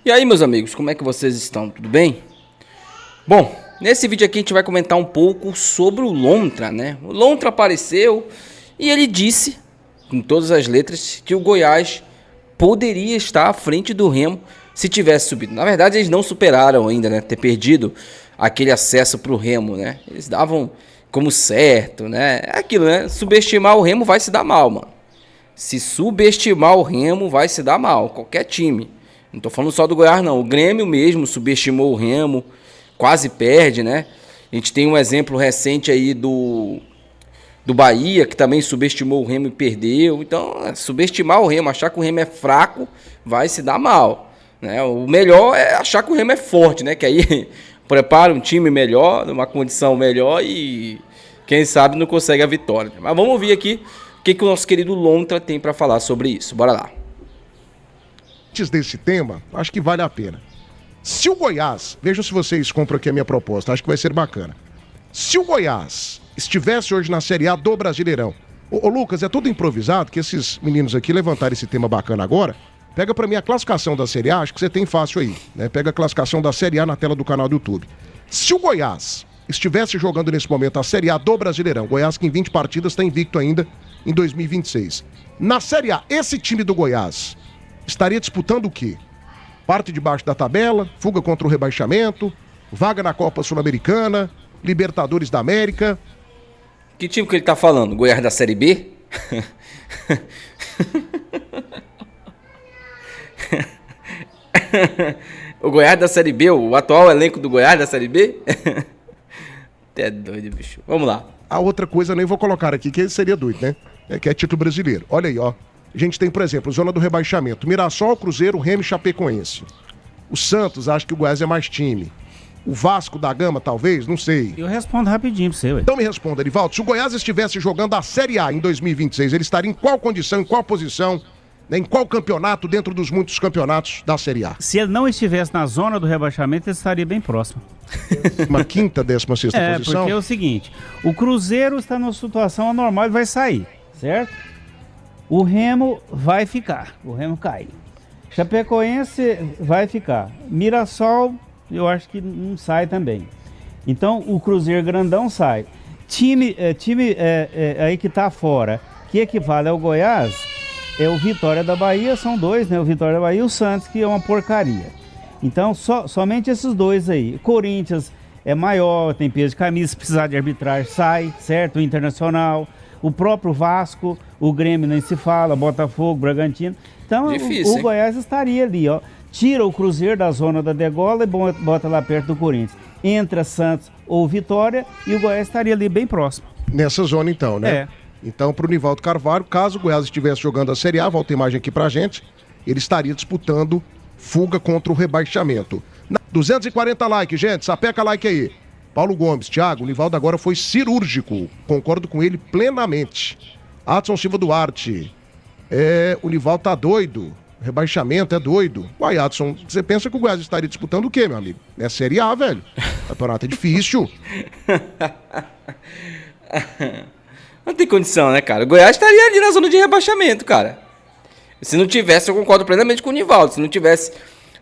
E aí, meus amigos, como é que vocês estão? Tudo bem? Bom, nesse vídeo aqui a gente vai comentar um pouco sobre o Lontra, né? O Lontra apareceu e ele disse, com todas as letras, que o Goiás poderia estar à frente do Remo se tivesse subido. Na verdade, eles não superaram ainda, né? Ter perdido aquele acesso para o Remo, né? Eles davam como certo, né? É aquilo, né? Subestimar o Remo vai se dar mal, mano. Se subestimar o Remo vai se dar mal, qualquer time. Não tô falando só do Goiás, não. O Grêmio mesmo subestimou o Remo, quase perde, né? A gente tem um exemplo recente aí do Bahia, que também subestimou o Remo e perdeu. Então, subestimar o Remo, achar que o Remo é fraco, vai se dar mal, né? O melhor é achar que o Remo é forte, né? Que aí prepara um time melhor, numa condição melhor e quem sabe não consegue a vitória. Mas vamos ouvir aqui o que o nosso querido Lontra tem para falar sobre isso. Bora lá. Antes desse tema, acho que vale a pena. Se o Goiás, vejam se vocês compram aqui a minha proposta, acho que vai ser bacana. Se o Goiás estivesse hoje na Série A do Brasileirão, ô Lucas, é tudo improvisado, que esses meninos aqui levantaram esse tema bacana agora. Pega pra mim a classificação da Série A, acho que você tem fácil aí, né? Pega a classificação da Série A na tela do canal do YouTube. Se o Goiás estivesse jogando nesse momento a Série A do Brasileirão, Goiás que em 20 partidas está invicto ainda em 2026. Na Série A, esse time do Goiás estaria disputando o quê? Parte de baixo da tabela, fuga contra o rebaixamento, vaga na Copa Sul-Americana, Libertadores da América. Que time que ele tá falando? Goiás da Série B? O Goiás da Série B, o atual elenco do Goiás da Série B? Até doido, bicho. Vamos lá. A outra coisa eu nem vou colocar aqui, que seria doido, né? Que é título brasileiro. Olha aí, ó. A gente tem, por exemplo, zona do rebaixamento. Mirassol, Cruzeiro, Remo e Chapecoense. O Santos, acho que o Goiás é mais time. O Vasco da Gama, talvez, não sei. Eu respondo rapidinho pra você, ué. Então me responda, Erivaldo. Se o Goiás estivesse jogando a Série A em 2026, ele estaria em qual condição, em qual posição, né, em qual campeonato, dentro dos muitos campeonatos da Série A? Se ele não estivesse na zona do rebaixamento, ele estaria bem próximo. Uma quinta, 16ª posição? Porque é o seguinte, o Cruzeiro está numa situação anormal e vai sair, certo? O Remo vai ficar, o Remo cai. Chapecoense vai ficar. Mirassol, eu acho que não sai também. Então, o Cruzeiro grandão sai. Time aí que tá fora, que equivale ao Goiás, é o Vitória da Bahia, são dois, né? O Vitória da Bahia e o Santos, que é uma porcaria. Então, somente esses dois aí. Corinthians é maior, tem peso de camisa, se precisar de arbitragem, sai, certo? O Internacional, o próprio Vasco, o Grêmio nem se fala, Botafogo, Bragantino. Então, difícil, o Goiás estaria ali, ó. Tira o Cruzeiro da zona da degola e bota lá perto do Corinthians. Entra Santos ou Vitória e o Goiás estaria ali bem próximo. Nessa zona, então, né? É. Então, pro Nivaldo Carvalho, caso o Goiás estivesse jogando a Série A, volta a imagem aqui pra gente, ele estaria disputando fuga contra o rebaixamento. 240 likes, gente, sapeca like aí. Paulo Gomes, Thiago, o Nivaldo agora foi cirúrgico, concordo com ele plenamente. Adson Silva Duarte, o Nivaldo tá doido, rebaixamento é doido. Uai, Adson, você pensa que o Goiás estaria disputando o quê, meu amigo? É Série A, velho. O campeonato é difícil. Não tem condição, né, cara? O Goiás estaria ali na zona de rebaixamento, cara. Se não tivesse, eu concordo plenamente com o Nivaldo. Se não tivesse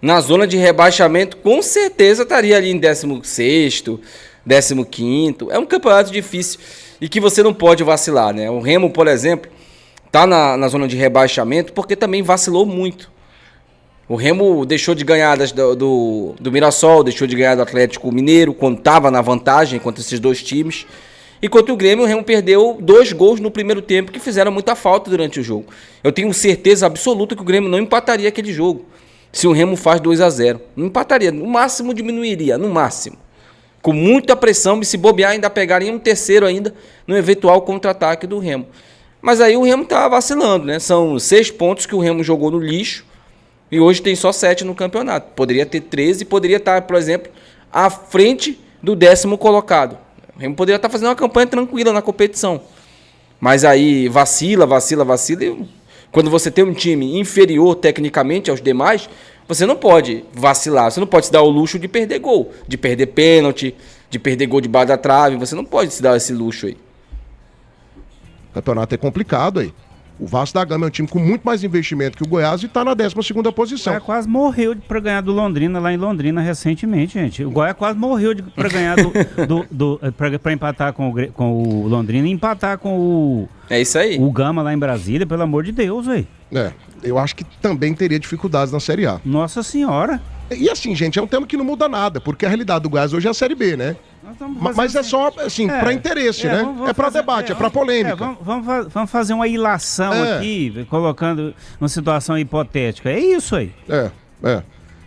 na zona de rebaixamento, com certeza estaria ali em 16º, 15º. É um campeonato difícil e que você não pode vacilar, né? O Remo, por exemplo, tá na zona de rebaixamento porque também vacilou muito. O Remo deixou de ganhar do Mirassol, deixou de ganhar do Atlético Mineiro, quando estava na vantagem contra esses dois times. Enquanto o Grêmio, o Remo perdeu 2 gols no primeiro tempo que fizeram muita falta durante o jogo. Eu tenho certeza absoluta que o Grêmio não empataria aquele jogo se o Remo faz 2-0. Não empataria, no máximo diminuiria, no máximo. Com muita pressão, e se bobear ainda pegaria um terceiro ainda no eventual contra-ataque do Remo. Mas aí o Remo tá vacilando, né? São 6 pontos que o Remo jogou no lixo e hoje tem só 7 no campeonato. Poderia ter 13 e poderia estar, por exemplo, à frente do 10º colocado. O Remo poderia estar fazendo uma campanha tranquila na competição. Mas aí vacila. E quando você tem um time inferior tecnicamente aos demais, você não pode vacilar. Você não pode se dar o luxo de perder gol, de perder pênalti, de perder gol debaixo da trave. Você não pode se dar esse luxo aí. O campeonato é complicado aí. O Vasco da Gama é um time com muito mais investimento que o Goiás e está na 12ª O posição. Goiás quase morreu para ganhar do Londrina lá em Londrina recentemente, gente. O Goiás quase morreu para ganhar para empatar com o Londrina e empatar com o É isso aí. o Gama lá em Brasília, pelo amor de Deus, velho. Eu acho que também teria dificuldades na Série A. Nossa Senhora. E assim, gente, é um tema que não muda nada, porque a realidade do Goiás hoje é a Série B, né? Mas é só, assim, para interesse, né? É para debate, é para polêmica. Vamos fazer uma ilação aqui, colocando uma situação hipotética. É isso aí.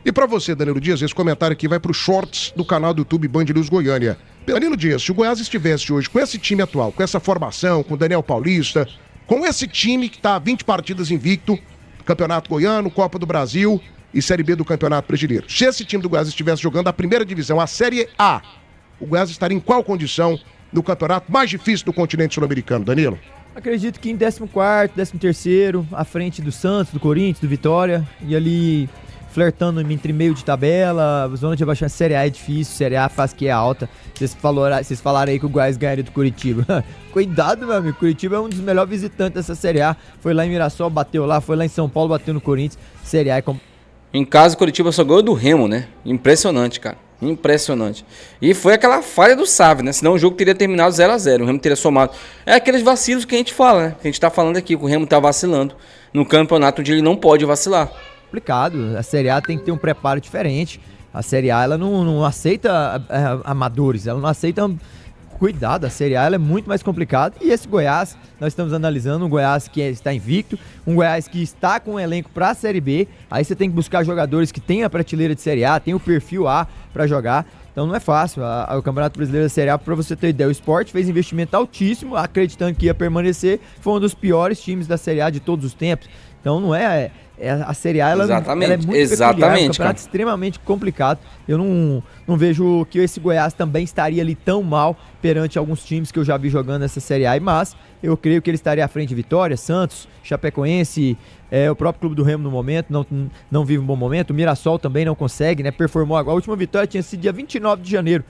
E para você, Danilo Dias, esse comentário aqui vai para os shorts do canal do YouTube Band News Goiânia. Danilo Dias, se o Goiás estivesse hoje com esse time atual, com essa formação, com o Daniel Paulista, com esse time que está 20 partidas invicto, Campeonato Goiano, Copa do Brasil e Série B do Campeonato Brasileiro. Se esse time do Goiás estivesse jogando a primeira divisão, a Série A, o Goiás estaria em qual condição no campeonato mais difícil do continente sul-americano, Danilo? Acredito que em 14º, 13º, à frente do Santos, do Corinthians, do Vitória, e ali flertando entre meio de tabela, zona de abaixamento. Série A é difícil, Série A faz que é alta. Vocês falaram aí que o Goiás ganharia do Curitiba. Cuidado, meu amigo, Curitiba é um dos melhores visitantes dessa Série A. Foi lá em Mirassol, bateu lá, foi lá em São Paulo, bateu no Corinthians. Série A é Em casa, o Curitiba só ganhou do Remo, né? Impressionante, cara. Impressionante. E foi aquela falha do Sávio, né? Senão o jogo teria terminado 0-0. O Remo teria somado. É aqueles vacilos que a gente fala, né? Que a gente tá falando aqui, que o Remo tá vacilando no campeonato onde ele não pode vacilar. complicado. A Série A tem que ter um preparo diferente. A Série A ela não aceita amadores, ela não aceita. Cuidado, a Série A ela é muito mais complicada. E esse Goiás, nós estamos analisando um Goiás que está invicto, um Goiás que está com um elenco para a Série B. Aí você tem que buscar jogadores que têm a prateleira de Série A, tem o perfil A para jogar. Então não é fácil. O Campeonato Brasileiro da Série A, para você ter ideia, o Sport fez investimento altíssimo, acreditando que ia permanecer. Foi um dos piores times da Série A de todos os tempos. Então não é... a Série A ela é muito peculiar, é um campeonato extremamente complicado. Eu não vejo que esse Goiás também estaria ali tão mal perante alguns times que eu já vi jogando essa Série A, mas eu creio que ele estaria à frente de Vitória, Santos, Chapecoense, o próprio Clube do Remo no momento não vive um bom momento, o Mirassol também não consegue, né? Performou agora, a última vitória tinha sido dia 29 de janeiro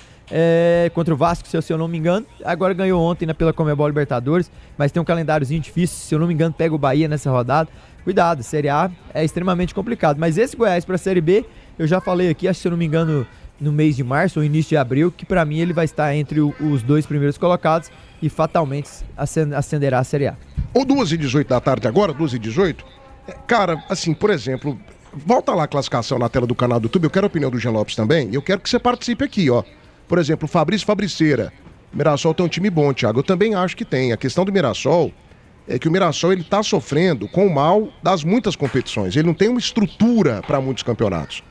contra o Vasco, se eu não me engano, agora ganhou ontem, né, pela Conmebol Libertadores, mas tem um calendáriozinho difícil, se eu não me engano pega o Bahia nessa rodada. Cuidado, Série A é extremamente complicado. Mas esse Goiás para a Série B, eu já falei aqui, acho que se eu não me engano, no mês de março ou início de abril, que para mim ele vai estar entre os dois primeiros colocados e fatalmente ascenderá a Série A. Ou 2h18 da tarde agora, 2h18. Cara, assim, por exemplo, volta lá a classificação na tela do canal do YouTube, eu quero a opinião do Jean Lopes também, e eu quero que você participe aqui, ó. Por exemplo, Fabrício Fabriceira. O Mirassol tem um time bom, Thiago. Eu também acho que tem. A questão do Mirassol é que o Mirassol ele tá sofrendo com o mal das muitas competições. Ele não tem uma estrutura para muitos campeonatos.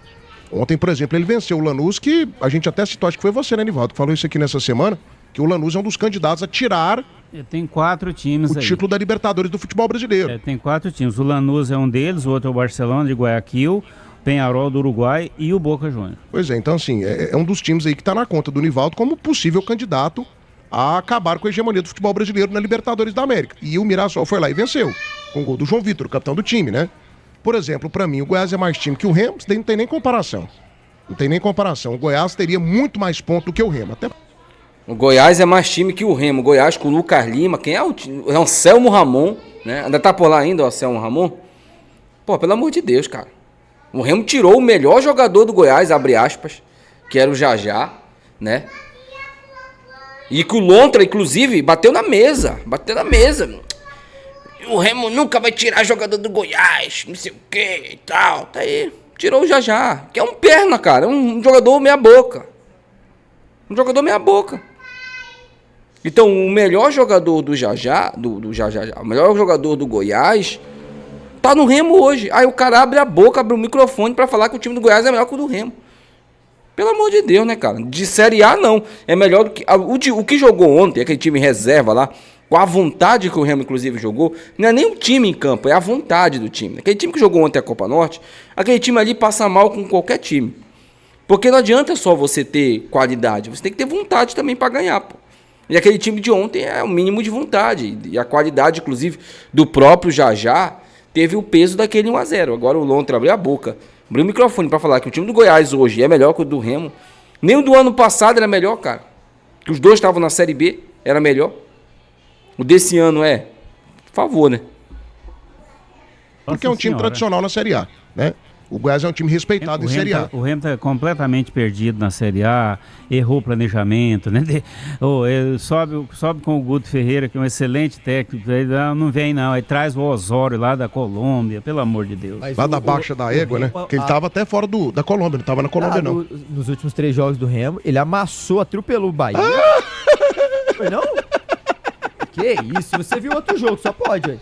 Ontem, por exemplo, ele venceu o Lanús, que a gente até citou, acho que foi você, né, Nivaldo, que falou isso aqui nessa semana, que o Lanús é um dos candidatos a tirar tem 4 times o título da Libertadores do futebol brasileiro. Tem 4 times. O Lanús é um deles, o outro é o Barcelona de Guayaquil, Peñarol do Uruguai e o Boca Juniors. Pois é, então assim, é um dos times aí que tá na conta do Nivaldo como possível candidato a acabar com a hegemonia do futebol brasileiro na Libertadores da América. E o Mirassol foi lá e venceu, com o gol do João Vitor, o capitão do time, né? Por exemplo, pra mim, o Goiás é mais time que o Remo, não tem nem comparação. Não tem nem comparação. O Goiás teria muito mais pontos do que o Remo. Até... O Goiás é mais time que o Remo. O Goiás com o Lucas Lima, quem é o time? É o Anselmo Ramon, né? Ainda tá por lá ainda, o Anselmo Ramon? Pô, pelo amor de Deus, cara. O Remo tirou o melhor jogador do Goiás, abre aspas, que era o Jajá, né? E que o Lontra, inclusive, bateu na mesa. O Remo nunca vai tirar jogador do Goiás, não sei o que e tal. Tá aí, tirou o Jajá, que é um perna, cara, um jogador meia boca. Então, o melhor jogador do Jajá, o melhor jogador do Goiás, tá no Remo hoje. Aí o cara abre a boca, abre o microfone pra falar que o time do Goiás é melhor que o do Remo. Pelo amor de Deus, né, cara? De Série A, não. É melhor do que... O que jogou ontem, aquele time reserva lá, com a vontade que o Remo, inclusive, jogou, não é nem o time em campo, é a vontade do time. Aquele time que jogou ontem a Copa Norte, aquele time ali passa mal com qualquer time. Porque não adianta só você ter qualidade, você tem que ter vontade também para ganhar, pô. E aquele time de ontem é o mínimo de vontade. E a qualidade, inclusive, do próprio Jajá teve o peso daquele 1-0. Agora o Lontra abriu a boca, abriu o microfone para falar que o time do Goiás hoje é melhor que o do Remo. Nem o do ano passado era melhor, cara. Que os dois estavam na Série B, era melhor. O desse ano por favor, né? porque é um time tradicional na Série A, né? O Goiás é um time respeitado em Série A. O Remo tá completamente perdido na Série A, errou o planejamento, né? Ele sobe com o Guto Ferreira, que é um excelente técnico, aí não vem não, aí traz o Osório lá da Colômbia, pelo amor de Deus. Lá da Baixa da Égua, né? Porque ele tava até fora da Colômbia, não tava na Colômbia não. Nos últimos 3 jogos do Remo, ele amassou, atropelou o Bahia. Foi não? Que isso, você viu outro jogo, só pode, velho.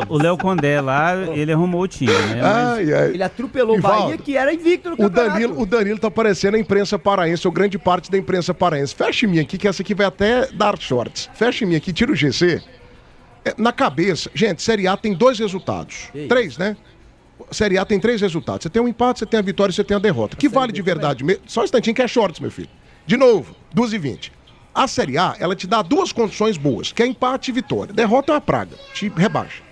O Léo Condé lá, ele arrumou o time, né? Mas ele atropelou o Bahia, que era invicto no campeonato. O Danilo tá parecendo a imprensa paraense, ou grande parte da imprensa paraense. Fecha em mim aqui, que essa aqui vai até dar shorts. Fecha em mim aqui, tira o GC. Na cabeça, gente, Série A tem 2 resultados. 3, né? Série A tem 3 resultados. Você tem um empate, você tem a vitória e você tem a derrota. Que vale de verdade mesmo. Só um instantinho que é shorts, meu filho. De novo, 2h20. A Série A, ela te dá 2 condições boas, que é empate e vitória. Derrota é uma praga, te rebaixa.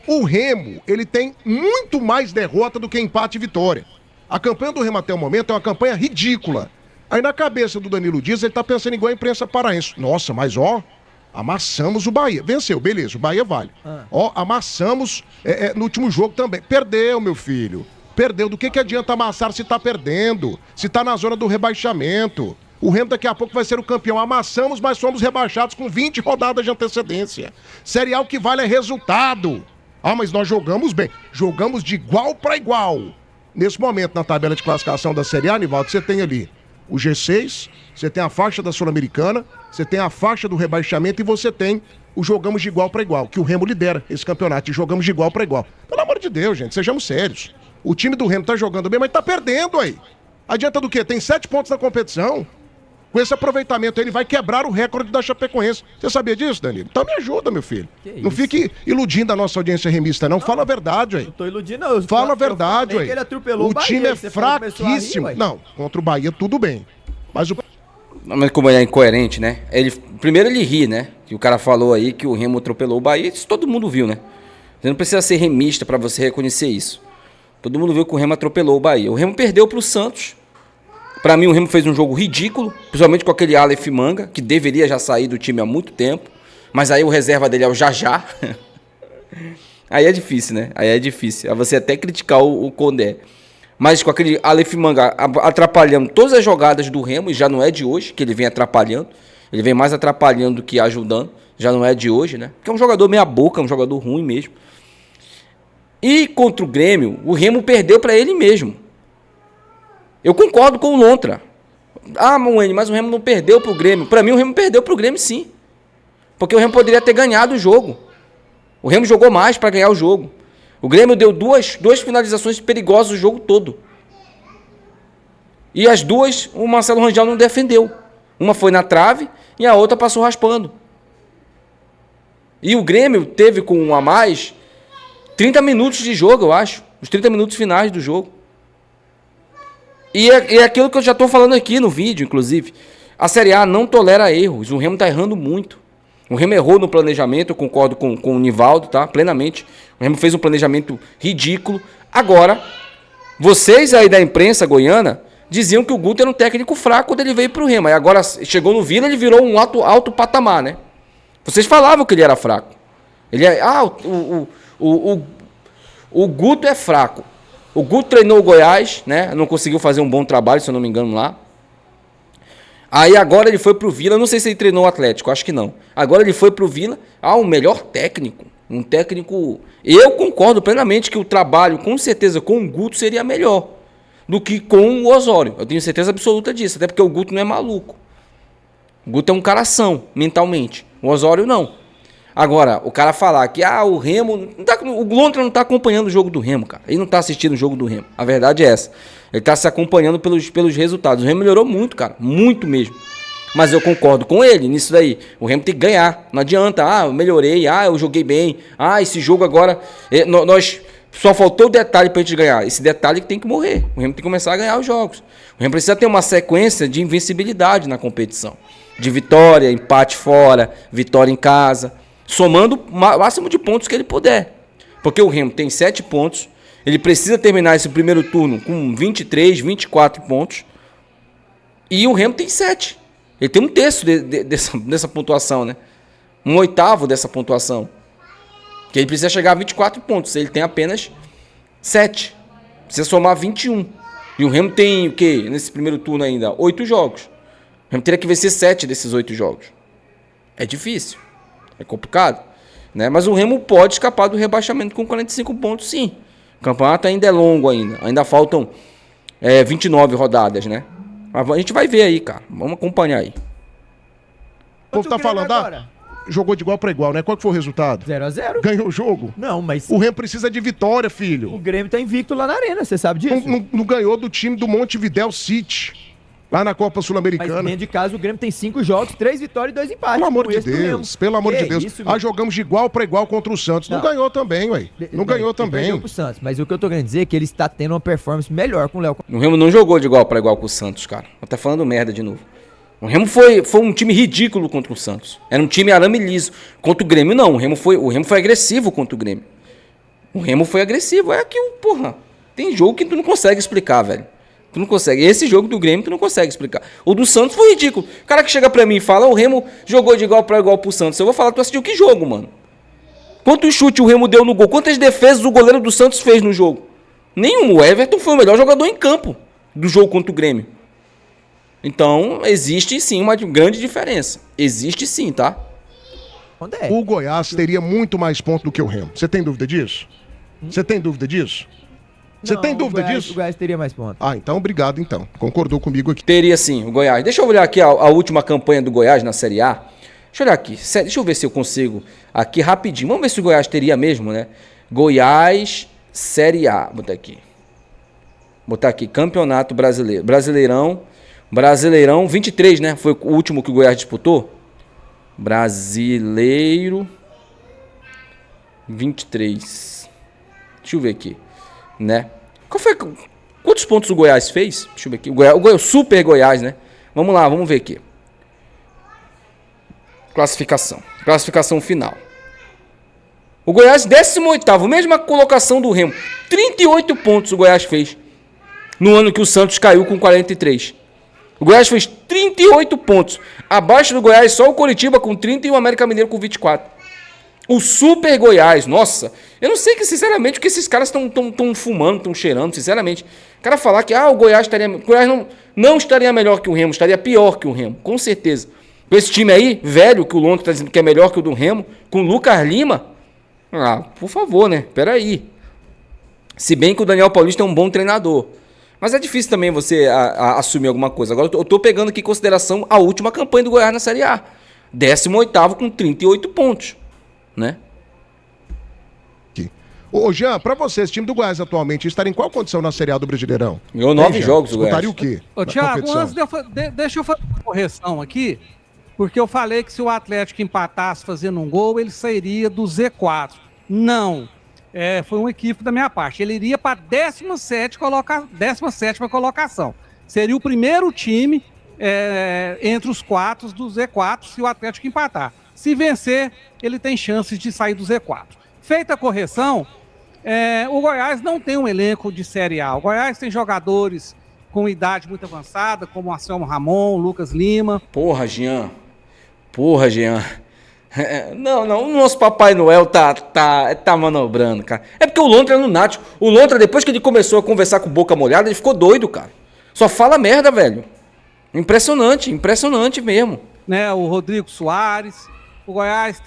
O Remo, ele tem muito mais derrota do que empate e vitória. A campanha do Remo até o momento é uma campanha ridícula. Aí na cabeça do Danilo Dias, ele tá pensando igual a imprensa paraense. Nossa, mas ó, amassamos o Bahia. Venceu, beleza, o Bahia vale. Ó, amassamos no último jogo também. Perdeu, meu filho. Perdeu. Do que adianta amassar se tá perdendo? Se tá na zona do rebaixamento. O Remo daqui a pouco vai ser o campeão. Amassamos, mas somos rebaixados com 20 rodadas de antecedência. Série A o que vale é resultado. Ah, mas nós jogamos bem. Jogamos de igual para igual. Nesse momento, na tabela de classificação da Série A, Nivaldo, você tem ali o G6, você tem a faixa da Sul-Americana, você tem a faixa do rebaixamento e você tem o jogamos de igual para igual, que o Remo lidera esse campeonato, de jogamos de igual para igual. Pelo amor de Deus, gente, sejamos sérios. O time do Remo tá jogando bem, mas tá perdendo aí. Adianta do quê? Tem 7 pontos na competição. Com esse aproveitamento, ele vai quebrar o recorde da Chapecoense. Você sabia disso, Danilo? Então me ajuda, meu filho. Não fique iludindo a nossa audiência remista, não. Fala a verdade, aí. Não tô iludindo, não. Fala a verdade, aí. O time é fraquíssimo. Não, contra o Bahia tudo bem. Mas o... Mas como ele é incoerente, né? Primeiro ele ri, né? Que o cara falou aí que o Remo atropelou o Bahia. Isso todo mundo viu, né? Você não precisa ser remista pra você reconhecer isso. Todo mundo viu que o Remo atropelou o Bahia. O Remo perdeu pro Santos. Pra mim, o Remo fez um jogo ridículo, principalmente com aquele Aleph Manga, que deveria já sair do time há muito tempo. Mas aí o reserva dele é o Jajá. Aí é difícil, né? Aí é difícil. É você até criticar o Condé. Mas com aquele Aleph Manga atrapalhando todas as jogadas do Remo, e já não é de hoje que ele vem atrapalhando. Ele vem mais atrapalhando do que ajudando. Já não é de hoje, né? Porque é um jogador meia boca, um jogador ruim mesmo. E contra o Grêmio, o Remo perdeu pra ele mesmo. Eu concordo com o Lontra. Ah, Moene, mas o Remo não perdeu pro Grêmio. Pra mim, o Remo perdeu pro Grêmio, sim. Porque o Remo poderia ter ganhado o jogo. O Remo jogou mais pra ganhar o jogo. O Grêmio deu duas finalizações perigosas o jogo todo. E as duas, o Marcelo Rangel não defendeu. Uma foi na trave e a outra passou raspando. E o Grêmio teve com um a mais 30 minutos de jogo, eu acho. Os 30 minutos finais do jogo. E é aquilo que eu já estou falando aqui no vídeo, inclusive. A Série A não tolera erros. O Remo está errando muito. O Remo errou no planejamento, eu concordo com o Nivaldo, tá? Plenamente. O Remo fez um planejamento ridículo. Agora, vocês aí da imprensa goiana diziam que o Guto era um técnico fraco quando ele veio para o Remo. Aí agora chegou no Vila, ele virou um alto patamar, né? Vocês falavam que ele era fraco. O Guto é fraco. O Guto treinou o Goiás, né? Não conseguiu fazer um bom trabalho, se eu não me engano, lá. Aí agora ele foi pro Vila, não sei se ele treinou o Atlético, acho que não. Agora ele foi pro Vila, um melhor técnico. Um técnico... Eu concordo plenamente que o trabalho, com certeza, com o Guto seria melhor do que com o Osório. Eu tenho certeza absoluta disso, até porque o Guto não é maluco. O Guto é um caração, mentalmente. O Osório não. Agora, o cara falar que o Remo... o Lontra não tá acompanhando o jogo do Remo, cara. Ele não tá assistindo o jogo do Remo. A verdade é essa. Ele tá se acompanhando pelos resultados. O Remo melhorou muito, cara. Muito mesmo. Mas eu concordo com ele nisso daí. O Remo tem que ganhar. Não adianta. Eu melhorei. Eu joguei bem. Esse jogo agora... Nós... Só faltou o detalhe pra gente ganhar. Esse detalhe que tem que morrer. O Remo tem que começar a ganhar os jogos. O Remo precisa ter uma sequência de invencibilidade na competição. De vitória, empate fora, vitória em casa... Somando o máximo de pontos que ele puder. Porque o Remo tem 7 pontos. Ele precisa terminar esse primeiro turno com 23, 24 pontos. E o Remo tem 7. Ele tem um terço dessa pontuação, né? Um oitavo dessa pontuação. Que ele precisa chegar a 24 pontos. Ele tem apenas 7. Precisa somar 21. E o Remo tem o quê? Nesse primeiro turno ainda? 8 jogos. O Remo teria que vencer 7 desses 8 jogos. É difícil. É complicado. Né? Mas o Remo pode escapar do rebaixamento com 45 pontos, sim. O campeonato ainda é longo ainda. Ainda faltam 29 rodadas, né? Mas a gente vai ver aí, cara. Vamos acompanhar aí. O povo tá falando, jogou de igual pra igual, né? Qual que foi o resultado? 0-0. Ganhou o jogo? Não, mas O Remo precisa de vitória, filho. o Grêmio tá invicto lá na arena, você sabe disso? Não ganhou do time do Montevidéu City, lá na Copa Mas Sul-Americana. dentro de casa o Grêmio tem 5 jogos, 3 vitórias e 2 empates. Pelo amor Com de esse do Remo. Deus, pelo amor de Que Deus. isso, Jogamos de igual pra igual contra o Santos. Não Não. ganhou também, ué. Não ganhou Ele também. perdeu pro Santos, mas o que eu tô querendo dizer é que ele está tendo uma performance melhor com o Léo. O Remo não jogou de igual para igual com o Santos, cara. Tá falando merda de novo. O Remo foi um time ridículo contra o Santos. Era um time arame liso. Contra o Grêmio, não. O Remo foi agressivo contra o Grêmio. O Remo foi agressivo. É que, porra, tem jogo que tu não consegue explicar, velho. Tu não consegue. Esse jogo do Grêmio tu não consegue explicar. O do Santos foi ridículo. O cara que chega pra mim e fala, o Remo jogou de igual pra igual pro Santos. Eu vou falar, tu assistiu que jogo, mano? Quantos chutes o Remo deu no gol? Quantas defesas o goleiro do Santos fez no jogo? Nenhum. O Everton foi o melhor jogador em campo do jogo contra o Grêmio. Então, existe sim uma grande diferença. Existe sim, tá? Onde é? O Goiás teria muito mais pontos do que o Remo. Você tem dúvida disso? Você tem dúvida disso? Você Não, tem dúvida o disso? Goiás teria mais pontos. Ah, então obrigado então. Concordou comigo aqui. Teria sim, o Goiás. Deixa eu olhar aqui a última campanha do Goiás na Série A. Deixa eu olhar aqui. Deixa eu ver se eu consigo aqui rapidinho. Vamos ver se o Goiás teria mesmo, né? Goiás, Série A. Vou botar aqui, Campeonato Brasileiro. Brasileirão 23, né? Foi o último que o Goiás disputou. Brasileiro 23. Deixa eu ver aqui, né? Quantos pontos o Goiás fez? Deixa eu ver aqui. O Super Goiás, né? Vamos lá, vamos ver aqui. Classificação final. O Goiás, 18º, mesma colocação do Remo. 38 pontos o Goiás fez. No ano que o Santos caiu com 43. O Goiás fez 38 pontos. Abaixo do Goiás, só o Coritiba com 30 e o América Mineiro com 24. O Super Goiás, nossa. Eu não sei que, sinceramente, o que esses caras estão fumando, estão cheirando, sinceramente. O cara falar que o Goiás não estaria melhor que o Remo, estaria pior que o Remo, com certeza. Com esse time aí, velho, que o Lontra está dizendo que é melhor que o do Remo, com o Lucas Lima. Por favor, né? Peraí. Se bem que o Daniel Paulista é um bom treinador. Mas é difícil também você assumir alguma coisa. Agora eu tô pegando aqui em consideração a última campanha do Goiás na Série A. 18º com 38 pontos. Né? Ô Jean, pra você, esse time do Goiás atualmente estaria em qual condição na Série A do Brasileirão? Ganhou 9 jogos o Goiás. Disputaria o quê? Ô, Thiago, antes deixa eu fazer uma correção aqui, porque eu falei que se o Atlético empatasse fazendo um gol, ele sairia do Z4. Não, foi um equívoco da minha parte. Ele iria para a 17ª colocação. Seria o primeiro time entre os 4 do Z4 se o Atlético empatar. Se vencer, ele tem chances de sair do Z4. Feita a correção, o Goiás não tem um elenco de Série A. O Goiás tem jogadores com idade muito avançada, como o Anselmo Ramon, Lucas Lima. Porra, Jean. Não, o nosso Papai Noel tá manobrando, cara. É porque o Lontra é lunático. O Lontra, depois que ele começou a conversar com boca molhada, ele ficou doido, cara. Só fala merda, velho. Impressionante mesmo. Né, o Rodrigo Soares. O Goiás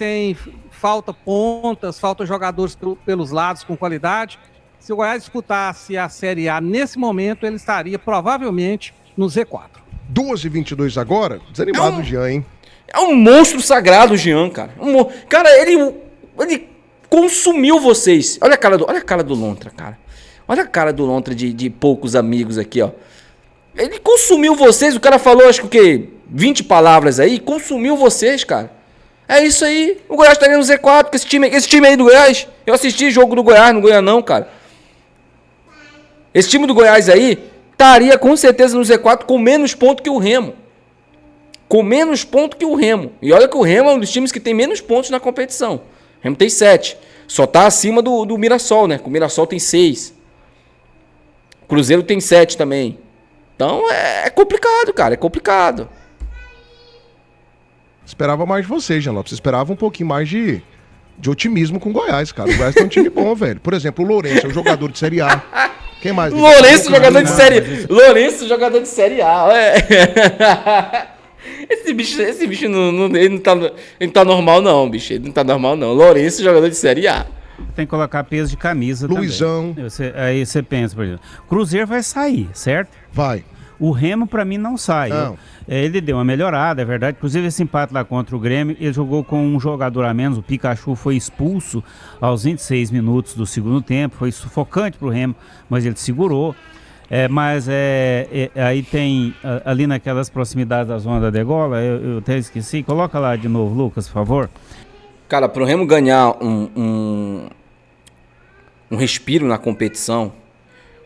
falta pontas, falta jogadores pelos lados com qualidade. Se o Goiás disputasse a Série A nesse momento, ele estaria provavelmente no Z4. 2h22 agora? Desanimado o Jean, hein? É um monstro sagrado o Jean, cara. Cara, ele consumiu vocês. Olha a cara do Lontra, cara. Olha a cara do Lontra de poucos amigos aqui, ó. Ele consumiu vocês. O cara falou, acho que o quê? 20 palavras aí. Consumiu vocês, cara. É isso aí. O Goiás estaria no Z4 com esse time aí do Goiás. Eu assisti jogo do Goiás, não ganha não, cara. Esse time do Goiás aí estaria com certeza no Z4 com menos ponto que o Remo. Com menos ponto que o Remo. E olha que o Remo é um dos times que tem menos pontos na competição. O Remo tem 7. Só tá acima do Mirassol, né? O Mirassol tem 6. O Cruzeiro tem 7 também. Então é complicado, cara. É complicado. Esperava mais de você, Jean Lopes. Esperava um pouquinho mais de de otimismo com o Goiás, cara. O Goiás tem um time bom, velho. Por exemplo, o Lourenço é um jogador de Série A. Quem mais? Lourenço, jogador de série. Lourenço, jogador de série A. Esse bicho ele não tá normal, não, bicho. Ele não tá normal, não. Lourenço, jogador de série A. Tem que colocar peso de camisa Luizão. também. Aí você pensa, por exemplo, Cruzeiro vai sair, certo? Vai. O Remo, pra mim, não sai. Não. Ele deu uma melhorada, é verdade. Inclusive, esse empate lá contra o Grêmio, ele jogou com um jogador a menos. O Pikachu foi expulso aos 26 minutos do segundo tempo. Foi sufocante pro Remo, mas ele segurou. Aí tem, ali naquelas proximidades da zona da degola, eu até esqueci. Coloca lá de novo, Lucas, por favor. Cara, pro Remo ganhar um respiro na competição,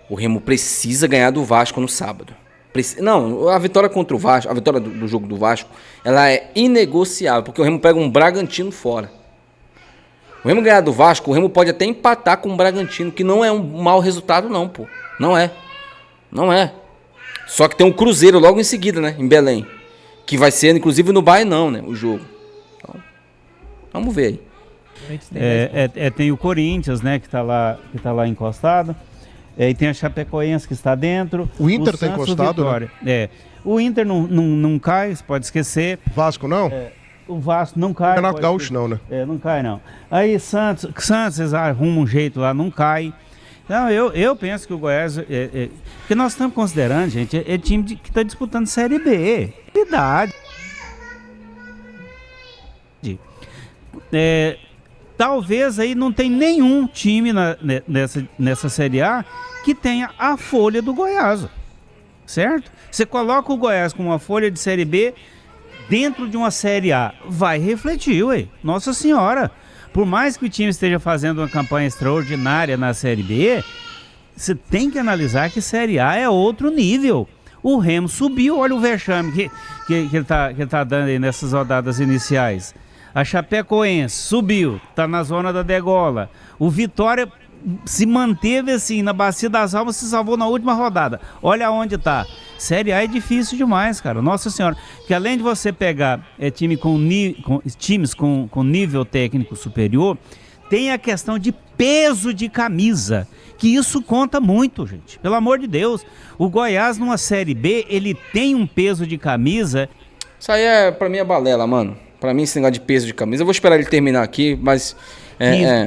o Remo precisa ganhar do Vasco no sábado. Não, a vitória contra o Vasco, a vitória do jogo do Vasco, ela é inegociável, porque o Remo pega um Bragantino fora. O Remo ganhar do Vasco, o Remo pode até empatar com o Bragantino, que não é um mau resultado não, pô. Não é. Só que tem um Cruzeiro logo em seguida, né, em Belém, que vai ser, inclusive, no Baenão, né, o jogo. Então, vamos ver aí. Tem o Corinthians, né, que tá lá encostado. E tem a Chapecoense que está dentro. O Inter está encostado, né? O Inter não cai, você pode esquecer. Vasco não? O Vasco não cai. Renato Gaúcho não, né? Não cai não. Aí Santos eles arrumam um jeito lá, não cai. Então eu penso que o Goiás... porque nós estamos considerando, gente, é time que está disputando Série B. Idade. Talvez aí não tem nenhum time nessa Série A que tenha a folha do Goiás, certo? Você coloca o Goiás com uma folha de Série B dentro de uma Série A, vai refletir, ué. Nossa Senhora, por mais que o time esteja fazendo uma campanha extraordinária na Série B, você tem que analisar que Série A é outro nível. O Remo subiu, olha o vexame que ele tá dando aí nessas rodadas iniciais. A Chapecoense subiu, tá na zona da degola. O Vitória se manteve assim, na Bacia das Almas, se salvou na última rodada. Olha onde tá. Série A é difícil demais, cara. Nossa Senhora. Que além de você pegar times com nível técnico superior, tem a questão de peso de camisa. Que isso conta muito, gente. Pelo amor de Deus. O Goiás, numa Série B, ele tem um peso de camisa. Isso aí, pra mim, é balela, mano. Pra mim, esse negócio de peso de camisa. Eu vou esperar ele terminar aqui, mas...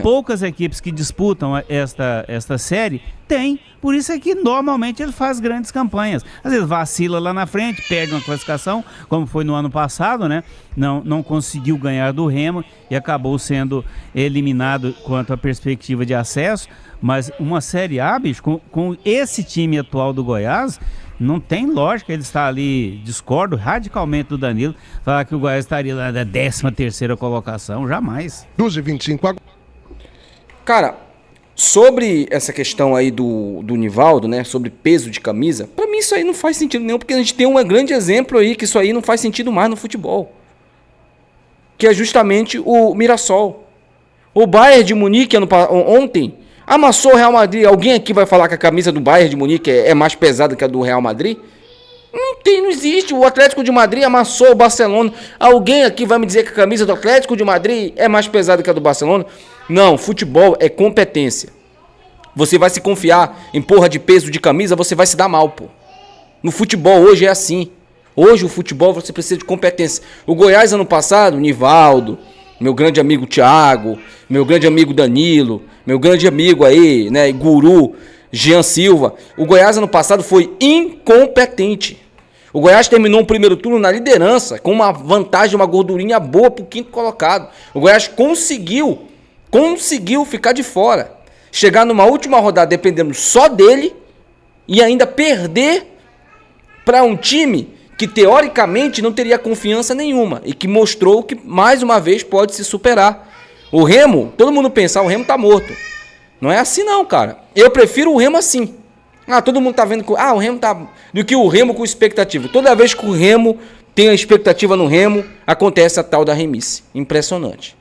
poucas equipes que disputam esta série tem. Por isso é que normalmente ele faz grandes campanhas. Às vezes vacila lá na frente, perde uma classificação, como foi no ano passado, né? Não conseguiu ganhar do Remo e acabou sendo eliminado quanto à perspectiva de acesso. Mas uma Série A, bicho, com esse time atual do Goiás... Não tem lógica ele estar ali, discordo radicalmente do Danilo, falar que o Goiás estaria lá da 13ª colocação, jamais. 12h25. Cara, sobre essa questão aí do Nivaldo, né, sobre peso de camisa, pra mim isso aí não faz sentido nenhum, porque a gente tem um grande exemplo aí que isso aí não faz sentido mais no futebol. Que é justamente o Mirassol. O Bayern de Munique ontem... amassou o Real Madrid. Alguém aqui vai falar que a camisa do Bayern de Munique é mais pesada que a do Real Madrid? Não existe. O Atlético de Madrid amassou o Barcelona. Alguém aqui vai me dizer que a camisa do Atlético de Madrid é mais pesada que a do Barcelona? Não, futebol é competência. Você vai se confiar em porra de peso de camisa, você vai se dar mal, pô. No futebol hoje é assim. Hoje o futebol você precisa de competência. O Goiás ano passado, Nivaldo, meu grande amigo Thiago, meu grande amigo Danilo, meu grande amigo aí, né, guru, Jean Silva. O Goiás ano passado foi incompetente. O Goiás terminou o primeiro turno na liderança, com uma vantagem, uma gordurinha boa pro quinto colocado. O Goiás conseguiu ficar de fora. Chegar numa última rodada dependendo só dele e ainda perder para um time que teoricamente não teria confiança nenhuma e que mostrou que mais uma vez pode se superar. O Remo, todo mundo pensa, o Remo tá morto. Não é assim não, cara. Eu prefiro o Remo assim. Todo mundo tá vendo que o Remo tá... do que o Remo com expectativa. Toda vez que o Remo tem a expectativa no Remo, acontece a tal da remisse. Impressionante.